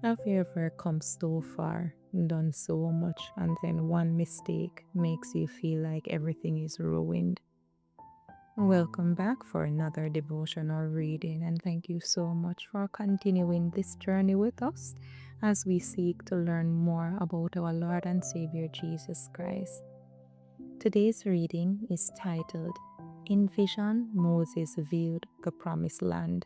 Have you ever come so far, done so much, and then one mistake makes you feel like everything is ruined? Welcome back for another devotional reading, and thank you so much for continuing this journey with us as we seek to learn more about our Lord and Savior Jesus Christ. Today's reading is titled, In Vision Moses Viewed the Promised Land,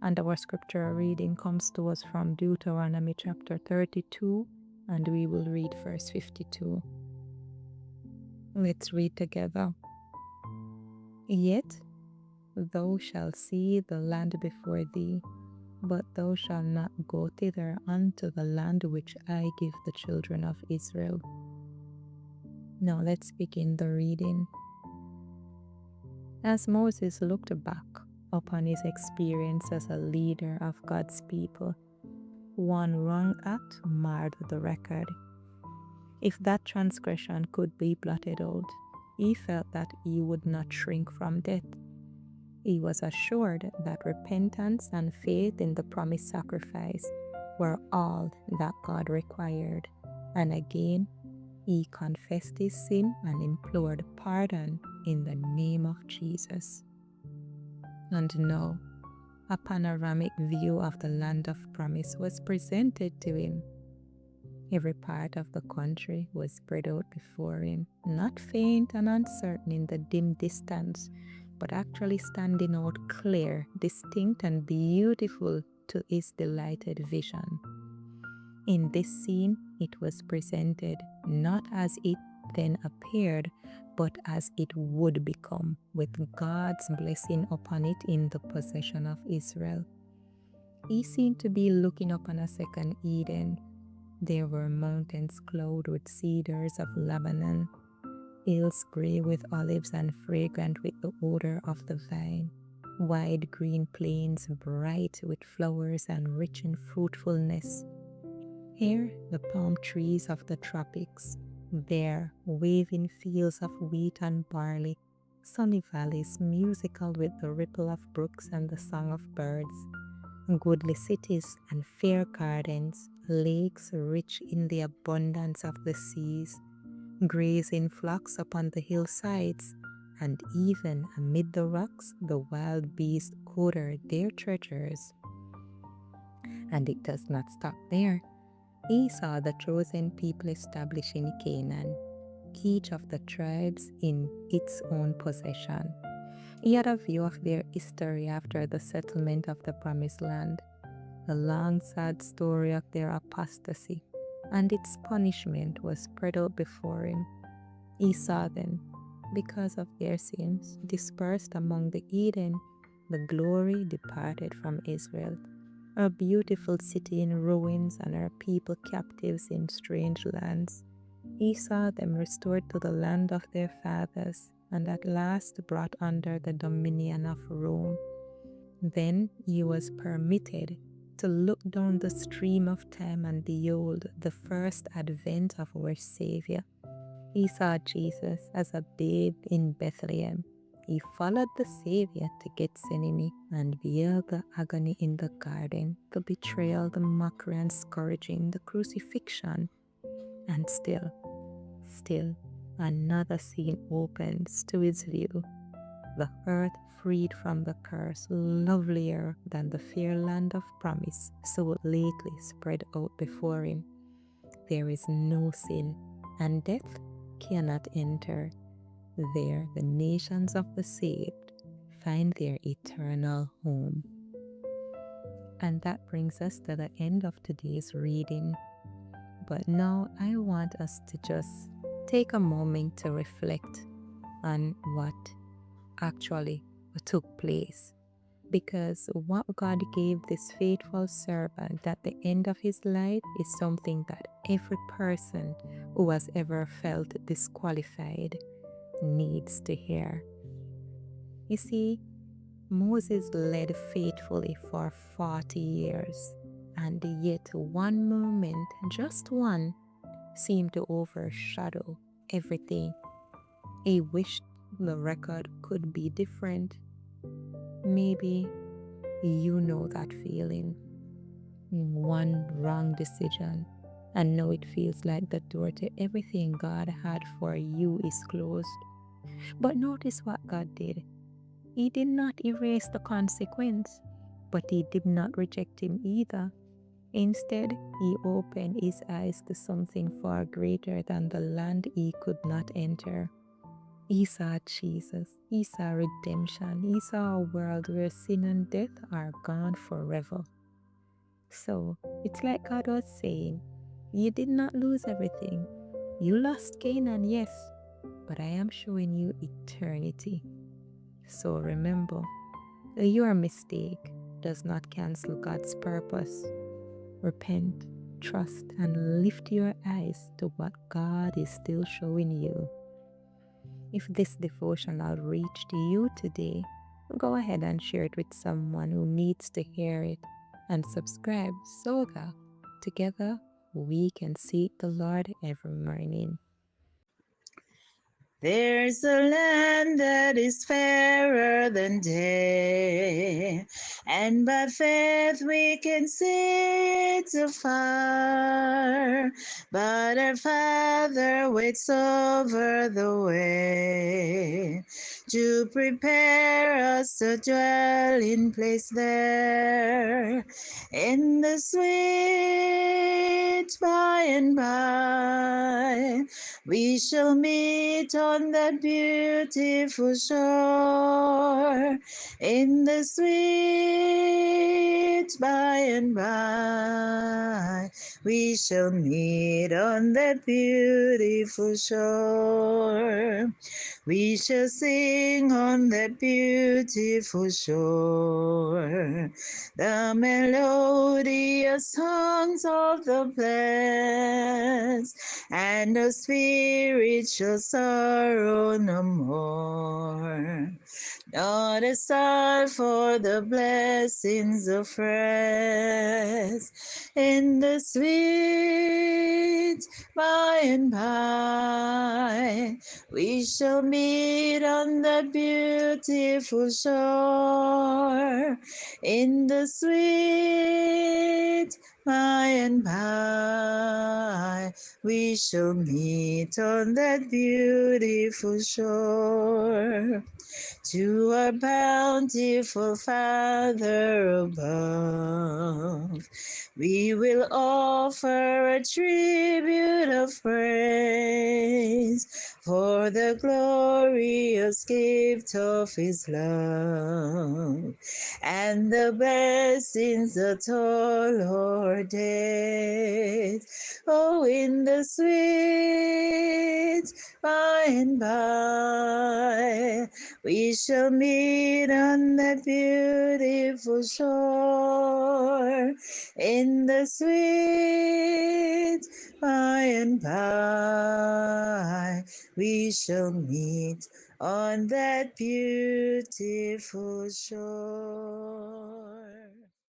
and our scripture reading comes to us from Deuteronomy chapter 32, and we will read verse 52. Let's read together. Yet thou shalt see the land before thee, but thou shalt not go thither unto the land which I give the children of Israel. Now let's begin the reading. As Moses looked back upon his experience as a leader of God's people, one wrong act marred the record. If that transgression could be blotted out, he felt that he would not shrink from death. He was assured that repentance and faith in the promised sacrifice were all that God required. And again, he confessed his sin and implored pardon in the name of Jesus. And now, a panoramic view of the land of promise was presented to him. Every part of the country was spread out before him, not faint and uncertain in the dim distance, but actually standing out clear, distinct, and beautiful to his delighted vision. In this scene, it was presented not as it then appeared, but as it would become, with God's blessing upon it in the possession of Israel. He seemed to be looking upon a second Eden. There were mountains clothed with cedars of Lebanon, hills gray with olives and fragrant with the odor of the vine, wide green plains bright with flowers and rich in fruitfulness. Here, the palm trees of the tropics, there, waving fields of wheat and barley, sunny valleys musical with the ripple of brooks and the song of birds, goodly cities and fair gardens, lakes rich in the abundance of the seas, grazing flocks upon the hillsides, and even amid the rocks the wild beasts quarter their treasures. And it does not stop there. He saw the chosen people established in Canaan, each of the tribes in its own possession. He had a view of their history after the settlement of the Promised Land, the long sad story of their apostasy, and its punishment was spread out before him. He saw them, because of their sins, dispersed among the heathen. The glory departed from Israel, a beautiful city in ruins and her people captives in strange lands. He saw them restored to the land of their fathers, and at last brought under the dominion of Rome. Then he was permitted to look down the stream of time and behold the first advent of our Savior. He saw Jesus as a babe in Bethlehem. He followed the Savior to Gethsemane and beheld the agony in the garden, the betrayal, the mockery and scourging, the crucifixion. And still, another scene opens to his view. The earth freed from the curse, lovelier than the fair land of promise, so lately spread out before him. There is no sin, and death cannot enter. There the nations of the saved find their eternal home. And that brings us to the end of today's reading. But now I want us to just take a moment to reflect on what actually took place. Because what God gave this faithful servant at the end of his life is something that every person who has ever felt disqualified needs to hear. You see, Moses led faithfully for 40 years, and yet one moment, just one, seemed to overshadow everything. He wished the record could be different. Maybe you know that feeling. One wrong decision, and now it feels like the door to everything God had for you is closed. But notice what God did. He did not erase the consequence, but He did not reject him either. Instead, He opened his eyes to something far greater than the land he could not enter. He saw Jesus, he saw redemption, he saw a world where sin and death are gone forever. So it's like God was saying, you did not lose everything. You lost Canaan, yes, but I am showing you eternity. So remember, your mistake does not cancel God's purpose. Repent, trust, and lift your eyes to what God is still showing you. If this devotional reached you today, go ahead and share it with someone who needs to hear it, and subscribe so that together we can seek the Lord every morning. There's a land that is fairer than day, and by faith we can see it afar. But our Father waits over the way to prepare us to dwell in place there in the sweet by and by. We shall meet on that beautiful shore in the sweet by and by. We shall meet on that beautiful shore. We shall sing on that beautiful shore the melodious songs of the blessed, and no spiritual sorrow no more. Not a sigh for the blessings of rest in the sweet by and by. We shall meet on the beautiful shore in the sweet by and by. We shall meet on that beautiful shore to our bountiful Father above. We will offer a tribute of praise for the glorious gift of His love and the blessings that all ordained. Oh, in the sweet by and by, we shall meet on that beautiful shore in the sweet by and by. We shall meet on that beautiful shore.